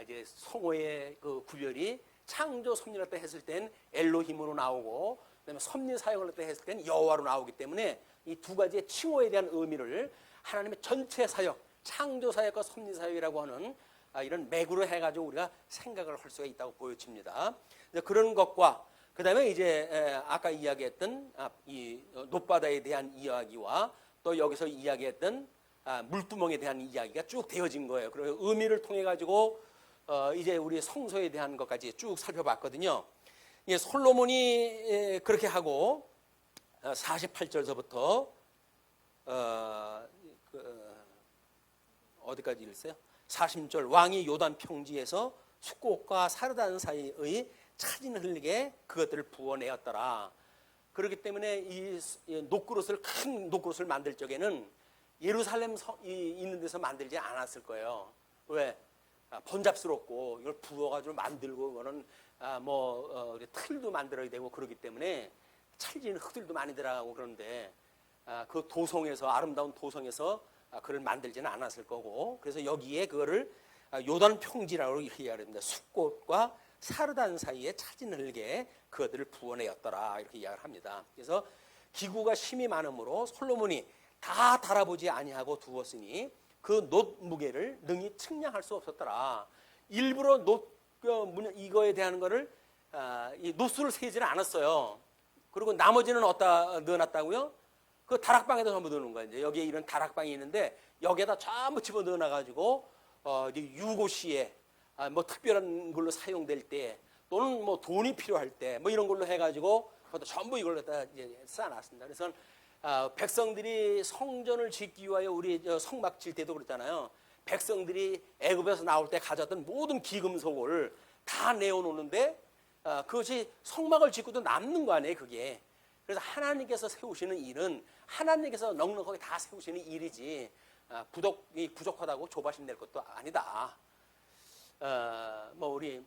이제 성호의 그 구별이 창조 섭리를 때 했을 땐 엘로힘으로 나오고, 그다음에 섭리 사역을 때 했을 땐 여호와로 나오기 때문에 이 두 가지의 칭호에 대한 의미를 하나님의 전체 사역, 창조 사역과 섭리 사역이라고 하는 이런 맥으로 해가지고 우리가 생각을 할 수가 있다고 보여집니다. 그런 것과 그다음에 이제 아까 이야기했던 이 높바다에 대한 이야기와 또 여기서 이야기했던 물두멍에 대한 이야기가 쭉 되어진 거예요. 그리고 의미를 통해 가지고 이제 우리 성소에 대한 것까지 쭉 살펴봤거든요. 솔로몬이 그렇게 하고 48절서부터 어디까지 읽었어요? 40절 왕이 요단 평지에서 숫꽃과 사르단 사이의 차진 흘리게 그것들을 부어내었더라. 그렇기 때문에 이 녹그릇을 큰 녹그릇을 만들 적에는 예루살렘 있는 데서 만들지 않았을 거예요. 왜? 번잡스럽고 이걸 부어가지고 만들고 그거는 틀도 만들어야 되고 그러기 때문에 찰진 흙들도 많이 들어가고 그런데 그 도성에서 아름다운 도성에서 그걸 만들지는 않았을 거고, 그래서 여기에 그거를 요단 평지라고 이렇게 이야기합니다. 숫꽃과 사르단 사이에 차진 흙에 그것들을 부어내었더라 이렇게 이야기를 합니다. 그래서 기구가 심이 많으므로 솔로몬이 다 달아보지 아니하고 두었으니 그 놋 무게를 능히 측량할 수 없었더라. 일부러 이거에 대한 거를 이 노수를 세지는 않았어요. 그리고 나머지는 어디다 넣어놨다고요? 그 다락방에다 전부 넣는 거예요. 이제 여기에 이런 다락방이 있는데 여기에다 전부 집어 넣어놔가지고 이제 유고시에 뭐 특별한 걸로 사용될 때 또는 뭐 돈이 필요할 때 뭐 이런 걸로 해가지고 그것도 전부 이걸로 다 이제 쌓아놨습니다. 그래서 백성들이 성전을 짓기 위하여 우리 성막 질 때도 그랬잖아요. 백성들이 애굽에서 나올 때 가져왔던 모든 기금속을 다 내어놓는데 그것이 성막을 짓고도 남는 거 아니에요, 그게. 그래서 하나님께서 세우시는 일은 하나님께서 넉넉하게 다 세우시는 일이지 부족하다고 조바심 낼 것도 아니다. 뭐 우리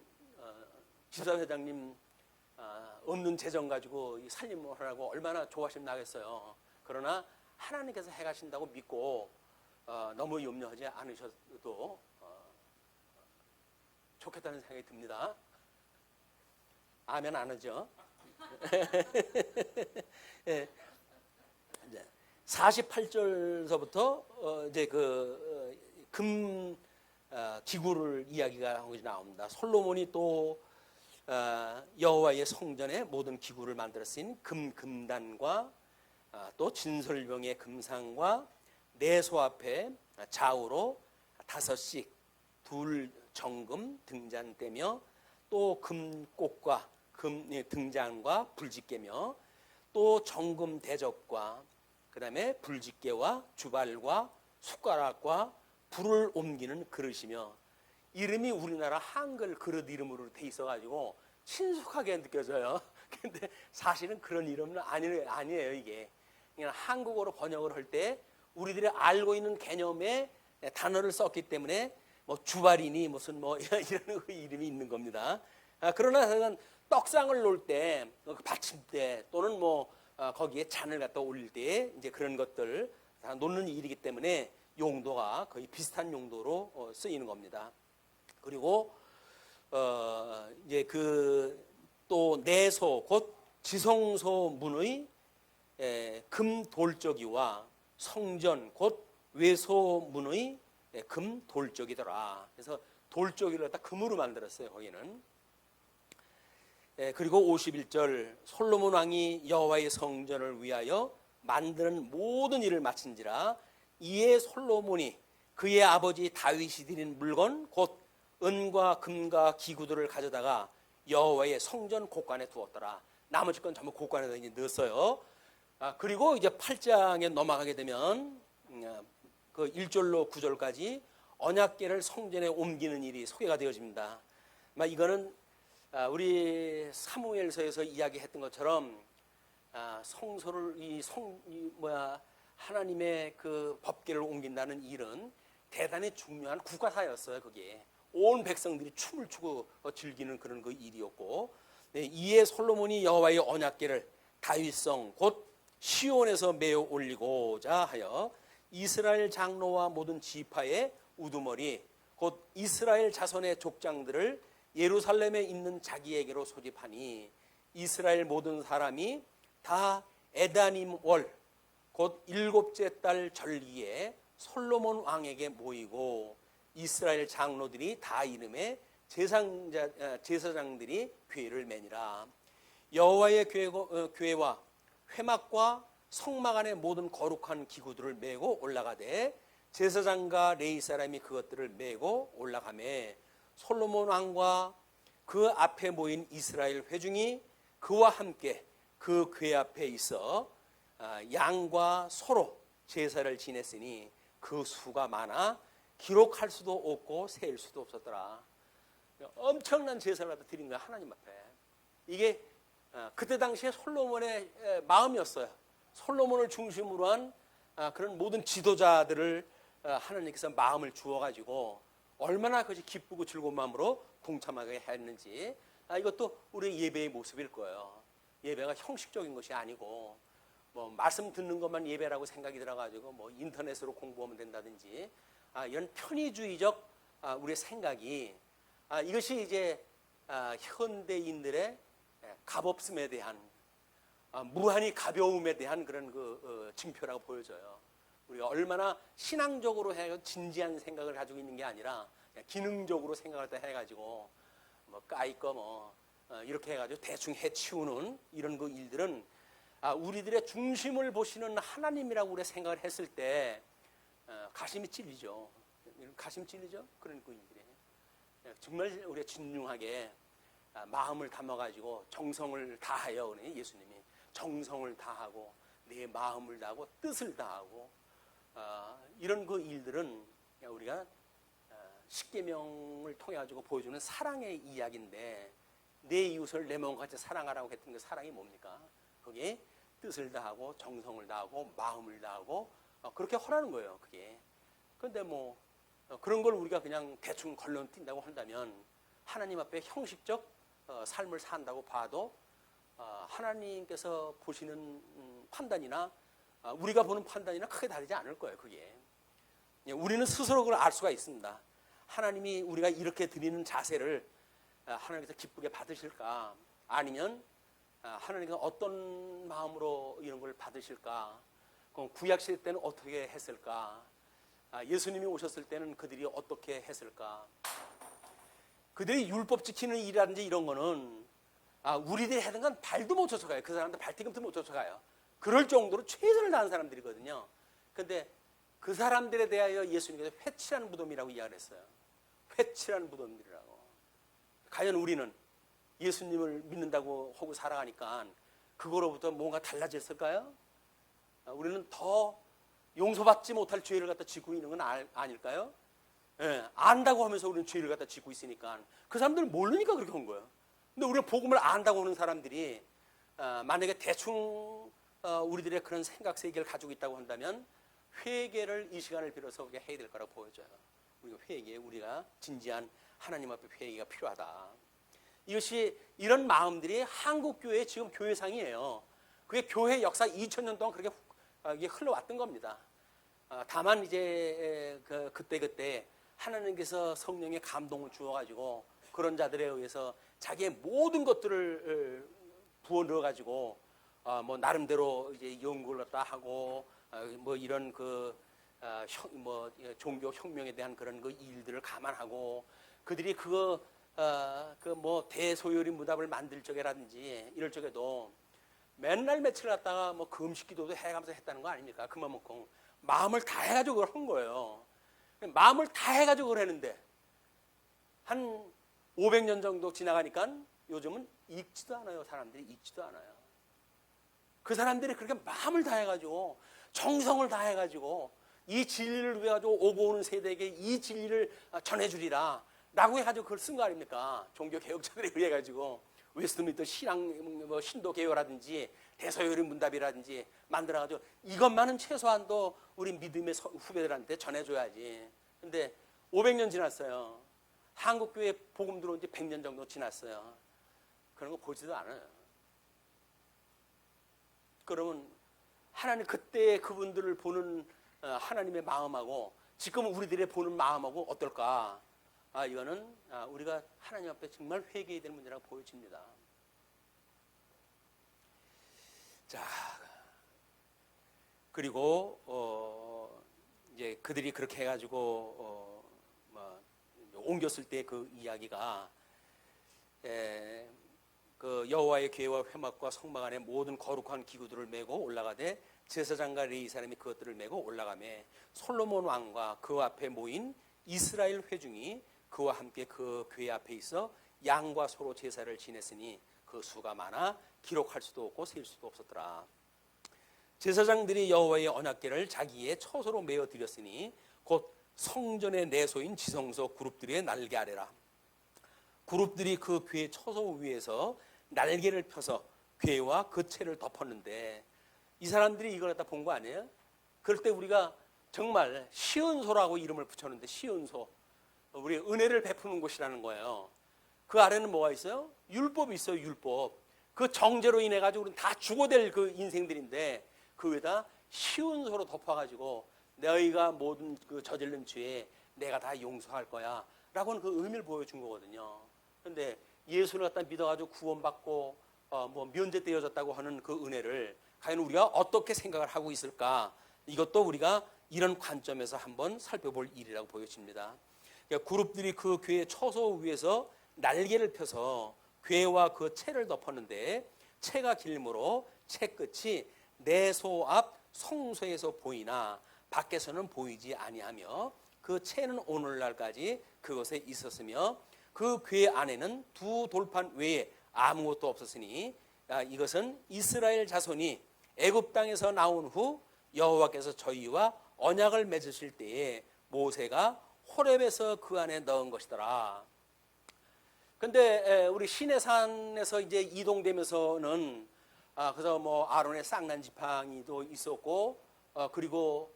집사회장님 없는 재정 가지고 살림을 하라고 얼마나 조바심 나겠어요. 그러나 하나님께서 해가신다고 믿고 너무 염려하지 않으셔도 좋겠다는 생각이 듭니다. 아멘 안 하죠? 48절서부터 이제 금 기구를 이야기가 나옵니다. 솔로몬이 또 여호와의 성전에 모든 기구를 만들었으니 금단과 또 진설병의 금상과 내소 앞에 좌우로 5씩 둘 정금 등잔대며 또 금꽃과 금 등잔과 불집게며 또 정금 대접과 그다음에 불집게와 주발과 숟가락과 불을 옮기는 그릇이며 이름이 우리나라 한글 그릇 이름으로 돼 있어가지고 친숙하게 느껴져요. 근데 사실은 그런 이름은 아니에요 이게. 그냥 한국어로 번역을 할 때 우리들이 알고 있는 개념의 단어를 썼기 때문에 뭐 주발이니 무슨 뭐 이런 이름이 있는 겁니다. 그러나 떡상을 놓을 때 받침대 또는 뭐 거기에 잔을 갖다 올릴 때 이제 그런 것들 다 놓는 일이기 때문에 용도가 거의 비슷한 용도로 쓰이는 겁니다. 그리고 이제 또 내소 곧 지성소 문의 금 돌적이와 성전 곧 외소 문의 금 돌적이더라. 그래서 돌적이를 갖다 금으로 만들었어요. 거기는. 그리고 51절 솔로몬 왕이 여호와의 성전을 위하여 만드는 모든 일을 마친지라 이에 솔로몬이 그의 아버지 다윗이 드린 물건 곧 은과 금과 기구들을 가져다가 여호와의 성전 곳간에 두었더라. 나머지 건 전부 곳간에다 이제 넣었어요. 그리고 이제 8장에 넘어가게 되면 그 1절로 9절까지 언약궤를 성전에 옮기는 일이 소개가 되어집니다. 이거는 우리 사무엘서에서 이야기했던 것처럼 성소를 하나님의 그 법궤를 옮긴다는 일은 대단히 중요한 국가사였어요. 그게 온 백성들이 춤을 추고 즐기는 그런 그 일이었고, 이에 솔로몬이 여호와의 언약궤를 다윗성 곧 시온에서 메어 올리고자 하여 이스라엘 장로와 모든 지파의 우두머리 곧 이스라엘 자손의 족장들을 예루살렘에 있는 자기에게로 소집하니 이스라엘 모든 사람이 다 에다님 월 곧 7째 달 절기에 솔로몬 왕에게 모이고 이스라엘 장로들이 다 이름에 제사장들이 궤를 매니라. 여호와의 궤와 회막과 성막 안의 모든 거룩한 기구들을 메고 올라가되 제사장과 레위 사람이 그것들을 메고 올라가매 솔로몬 왕과 그 앞에 모인 이스라엘 회중이 그와 함께 그 궤 앞에 있어 양과 소로 제사를 지냈으니 그 수가 많아 기록할 수도 없고 셀 수도 없었더라. 엄청난 제사를 갖다 드린 거야 하나님 앞에. 이게 그때 당시에 솔로몬의 마음이었어요. 솔로몬을 중심으로 한 그런 모든 지도자들을 하나님께서 마음을 주어가지고 얼마나 그것이 기쁘고 즐거운 마음으로 동참하게 했는지 이것도 우리의 예배의 모습일 거예요. 예배가 형식적인 것이 아니고 뭐 말씀 듣는 것만 예배라고 생각이 들어가지고 뭐 인터넷으로 공부하면 된다든지 이런 편의주의적 우리의 생각이 이것이 이제 현대인들의 값없음에 대한 무한히 가벼움에 대한 그런 징표라고 보여져요. 우리가 얼마나 신앙적으로 진지한 생각을 가지고 있는 게 아니라 기능적으로 생각을 다 해가지고 뭐 까이꺼 뭐 이렇게 해가지고 대충 해치우는 이런 일들은 우리들의 중심을 보시는 하나님이라고 우리가 생각을 했을 때 가심이 찔리죠. 가심 찔리죠. 그런 일들이 정말 우리가 진중하게 마음을 담아가지고 정성을 다하여 예수님이 정성을 다하고 내 마음을 다하고 뜻을 다하고 이런 일들은 우리가 십계명을 통해 가지고 보여주는 사랑의 이야기인데 내 이웃을 내 몸과 같이 사랑하라고 했던 그 사랑이 뭡니까? 거기에 뜻을 다하고 정성을 다하고 마음을 다하고 그렇게 하라는 거예요. 그게. 그런데 뭐 그런 걸 우리가 그냥 대충 걸러뛴다고 한다면 하나님 앞에 형식적 삶을 산다고 봐도 하나님께서 보시는 판단이나 우리가 보는 판단이나 크게 다르지 않을 거예요. 그게. 우리는 스스로 그걸 알 수가 있습니다. 하나님이 우리가 이렇게 드리는 자세를 하나님께서 기쁘게 받으실까? 아니면 하나님께서 어떤 마음으로 이런 걸 받으실까? 그럼 구약시대 때는 어떻게 했을까? 예수님이 오셨을 때는 그들이 어떻게 했을까? 그들이 율법 지키는 일이라든지 이런 거는 우리들이 하는 건 발도 못 쫓아가요. 그 사람들 발뒤꿈도 못 쫓아가요. 그럴 정도로 최선을 다한 사람들이거든요. 그런데 그 사람들에 대하여 예수님께서 회칠한 무덤이라고 이야기를 했어요. 회칠한 무덤들이라고. 과연 우리는 예수님을 믿는다고 하고 살아가니까 그거로부터 뭔가 달라졌을까요? 우리는 더 용서받지 못할 죄를 갖다 짓고 있는 건 아닐까요? 예, 안다고 하면서 우리는 죄를 갖다 짓고 있으니까 그 사람들은 모르니까 그렇게 한 거예요. 근데 우리가 복음을 안다고 하는 사람들이 만약에 대충 우리들의 그런 생각 세계를 가지고 있다고 한다면 회개를 이 시간을 빌어서 우리가 해야 될 거라고 보여져요. 우리가 회개, 우리가 진지한 하나님 앞에 회개가 필요하다. 이것이 이런 마음들이 한국 교회의 지금 교회상이에요. 그게 교회 역사 2000년 동안 그렇게 이게 흘러왔던 겁니다. 다만 이제 그때 하나님께서 성령의 감동을 주어가지고 그런 자들에 의해서 자기의 모든 것들을 부어 넣어가지고 뭐 나름대로 이제 연구를 다 하고 뭐 이런 종교 혁명에 대한 그런 일들을 감안하고 그들이 뭐 대소요리 무답을 만들 적이라든지 이럴 적에도 맨날 며칠 갔다가 뭐 금식 기도도 해가면서 했다는 거 아닙니까? 그만큼 마음을 다 해가지고 그걸 한 거예요. 마음을 다 해가지고 그걸 했는데 한 500년 정도 지나가니까 요즘은 읽지도 않아요. 사람들이 읽지도 않아요. 그 사람들이 그렇게 마음을 다 해가지고 정성을 다 해가지고 이 진리를 위해 가지고 오고 오는 세대에게 이 진리를 전해주리라 라고 해가지고 그걸 쓴 거 아닙니까? 종교 개혁자들에 의해 가지고 웨스트민스터 신도 개요라든지 대서요리 문답이라든지 만들어가지고 이것만은 최소한도 우리 믿음의 후배들한테 전해줘야지. 근데 500년 지났어요. 한국교회 복음 들어온 지 100년 정도 지났어요. 그런 거 보지도 않아요. 그러면 하나님 그때 그분들을 보는 하나님의 마음하고 지금 우리들의 보는 마음하고 어떨까? 이거는 우리가 하나님 앞에 정말 회개해야 될 문제라고 보여집니다. 자, 그리고 이제 그들이 그렇게 해가지고 옮겼을 때 그 이야기가 그 여호와의 궤와 회막과 성막 안에 모든 거룩한 기구들을 메고 올라가되 제사장과 레위 사람이 그것들을 메고 올라가매 솔로몬 왕과 그 앞에 모인 이스라엘 회중이 그와 함께 그 궤 앞에 있어 양과 소로 제사를 지냈으니 그 수가 많아 기록할 수도 없고 셀 수도 없었더라. 제사장들이 여호와의 언약궤를 자기의 처소로 메어 드렸으니 곧 성전의 내소인 지성소 그룹들의 날개 아래라. 그룹들이 그 궤 처소 위에서 날개를 펴서 궤와 그 채를 덮었는데 이 사람들이 이걸 갖다 본 거 아니에요? 그럴 때 우리가 정말 시은소라고 이름을 붙였는데 시은소, 우리 은혜를 베푸는 곳이라는 거예요. 그 아래는 뭐가 있어요? 율법이 있어요. 율법. 그 정죄로 인해 가지고 우리는 다 죽어될 그 인생들인데 그 위에다 쉬운 소로 덮어가지고 너희가 모든 그 저지른 죄에 내가 다 용서할 거야 라고 하는 그 의미를 보여준 거거든요. 그런데 예수를 갖다 믿어가지고 구원받고 뭐 면제되어졌다고 하는 그 은혜를 과연 우리가 어떻게 생각을 하고 있을까? 이것도 우리가 이런 관점에서 한번 살펴볼 일이라고 보여집니다. 그러니까 그룹들이 그 교회 처소 위에서 날개를 펴서 괴와 그 채를 덮었는데 채가 길므로 채 끝이 내 소 앞 성소에서 보이나 밖에서는 보이지 아니하며 그 채는 오늘날까지 그곳에 있었으며 그 괴 안에는 두 돌판 외에 아무것도 없었으니 이것은 이스라엘 자손이 애굽 땅에서 나온 후 여호와께서 저희와 언약을 맺으실 때에 모세가 호렙에서 그 안에 넣은 것이더라. 근데 우리 시내산에서 이제 이동되면서는 그래서 뭐 아론의 쌍난 지팡이도 있었고 그리고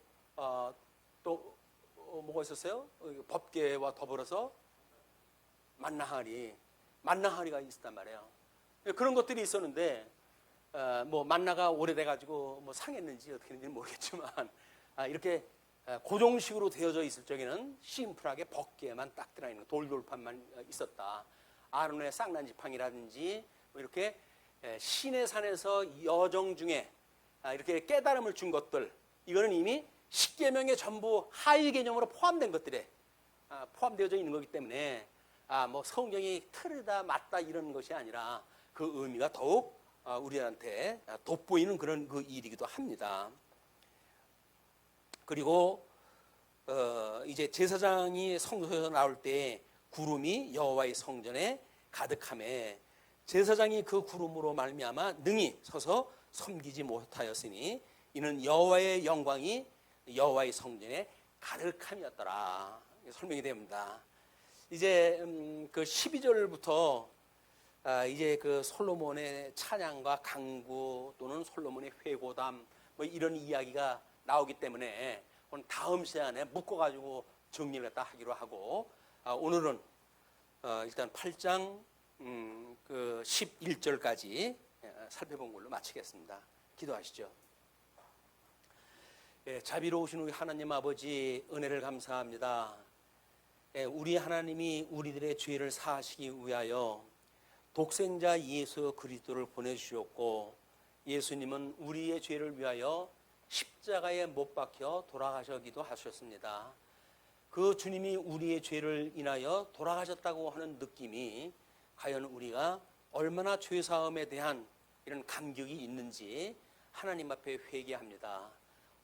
또 뭐가 있었어요? 법궤와 더불어서 만나하리가 있었단 말이에요. 그런 것들이 있었는데 뭐 만나가 오래돼가지고 뭐 상했는지 어떻게 했는지 모르겠지만 이렇게 고정식으로 되어져 있을 적에는 심플하게 법궤만 딱 들어있는 돌돌판만 있었다. 아론의 쌍난 지팡이라든지 뭐 이렇게 시내산에서 여정 중에 이렇게 깨달음을 준 것들, 이거는 이미 십계명에 전부 하위 개념으로 포함된 것들에 포함되어져 있는 거기 때문에 뭐 성경이 틀리다 맞다 이런 것이 아니라 그 의미가 더욱 우리한테 돋보이는 그런 그 일이기도 합니다. 그리고 이제 제사장이 성소에서 나올 때 구름이 여호와의 성전에 가득함에 제사장이 그 구름으로 말미암아 능히 서서 섬기지 못하였으니 이는 여호와의 영광이 여호와의 성전에 가득함이었더라. 설명이 됩니다. 이제 그 12절부터 이제 그 솔로몬의 찬양과 강구 또는 솔로몬의 회고담 뭐 이런 이야기가 나오기 때문에 오늘 다음 시간에 묶어가지고 정리를 다 하기로 하고 오늘은 일단 8장 그 11절까지 살펴본 걸로 마치겠습니다. 기도하시죠. 자비로우신 우리 하나님 아버지 은혜를 감사합니다. 우리 하나님이 우리들의 죄를 사하시기 위하여 독생자 예수 그리스도를 보내주셨고 예수님은 우리의 죄를 위하여 십자가에 못 박혀 돌아가시기도 하셨습니다. 그 주님이 우리의 죄를 인하여 돌아가셨다고 하는 느낌이 과연 우리가 얼마나 죄사함에 대한 이런 감격이 있는지 하나님 앞에 회개합니다.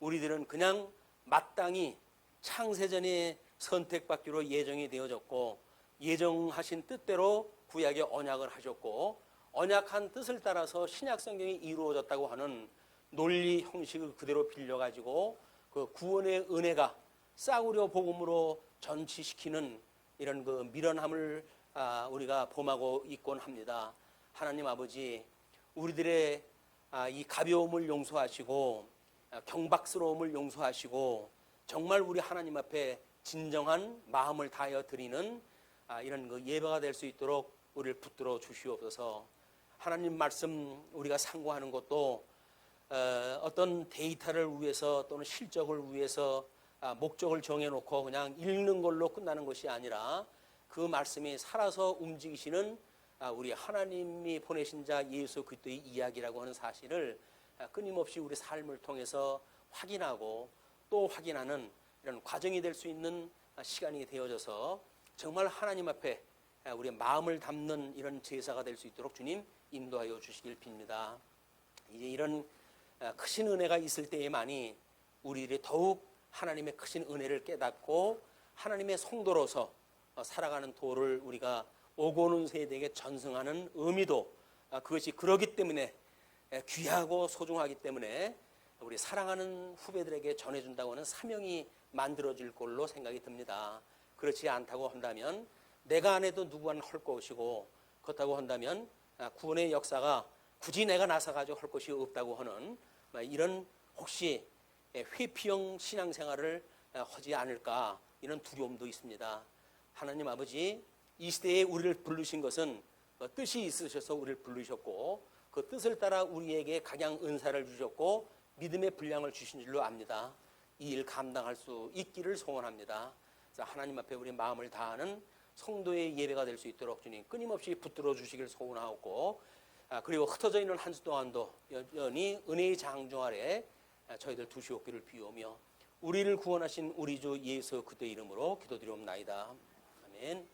우리들은 그냥 마땅히 창세전에 선택받기로 예정이 되어졌고 예정하신 뜻대로 구약의 언약을 하셨고 언약한 뜻을 따라서 신약 성경이 이루어졌다고 하는 논리 형식을 그대로 빌려가지고 그 구원의 은혜가 싸구려 복음으로 전치시키는 이런 그 미련함을 우리가 범하고 있곤 합니다. 하나님 아버지, 우리들의 이 가벼움을 용서하시고 경박스러움을 용서하시고 정말 우리 하나님 앞에 진정한 마음을 다하여 드리는 이런 그 예배가 될 수 있도록 우리를 붙들어 주시옵소서. 하나님 말씀 우리가 상고하는 것도 어떤 데이터를 위해서 또는 실적을 위해서 목적을 정해놓고 그냥 읽는 걸로 끝나는 것이 아니라 그 말씀이 살아서 움직이시는 우리 하나님이 보내신 자 예수 그리스도의 이야기라고 하는 사실을 끊임없이 우리 삶을 통해서 확인하고 또 확인하는 이런 과정이 될 수 있는 시간이 되어져서 정말 하나님 앞에 우리의 마음을 담는 이런 제사가 될 수 있도록 주님 인도하여 주시길 빕니다. 이제 이런 크신 은혜가 있을 때에만이 우리들이 더욱 하나님의 크신 은혜를 깨닫고 하나님의 성도로서 살아가는 도를 우리가 오고 오는 세대에게 전승하는 의미도 그것이 그러기 때문에 귀하고 소중하기 때문에 우리 사랑하는 후배들에게 전해준다고 하는 사명이 만들어질 걸로 생각이 듭니다. 그렇지 않다고 한다면 내가 안 해도 누구 안 할 것이고 그렇다고 한다면 구원의 역사가 굳이 내가 나서가지고 할 것이 없다고 하는 이런 혹시 회피형 신앙생활을 하지 않을까 이런 두려움도 있습니다. 하나님 아버지, 이 시대에 우리를 부르신 것은 뜻이 있으셔서 우리를 부르셨고 그 뜻을 따라 우리에게 각양 은사를 주셨고 믿음의 분량을 주신 줄로 압니다. 이 일 감당할 수 있기를 소원합니다. 그래서 하나님 앞에 우리 마음을 다하는 성도의 예배가 될 수 있도록 주님 끊임없이 붙들어 주시길 소원하고, 그리고 흩어져 있는 한 주 동안도 여전히 은혜의 장조 아래 저희들 두시옵기를 비우며 우리를 구원하신 우리 주 예수 그리스도의 이름으로 기도드리옵나이다. 아멘.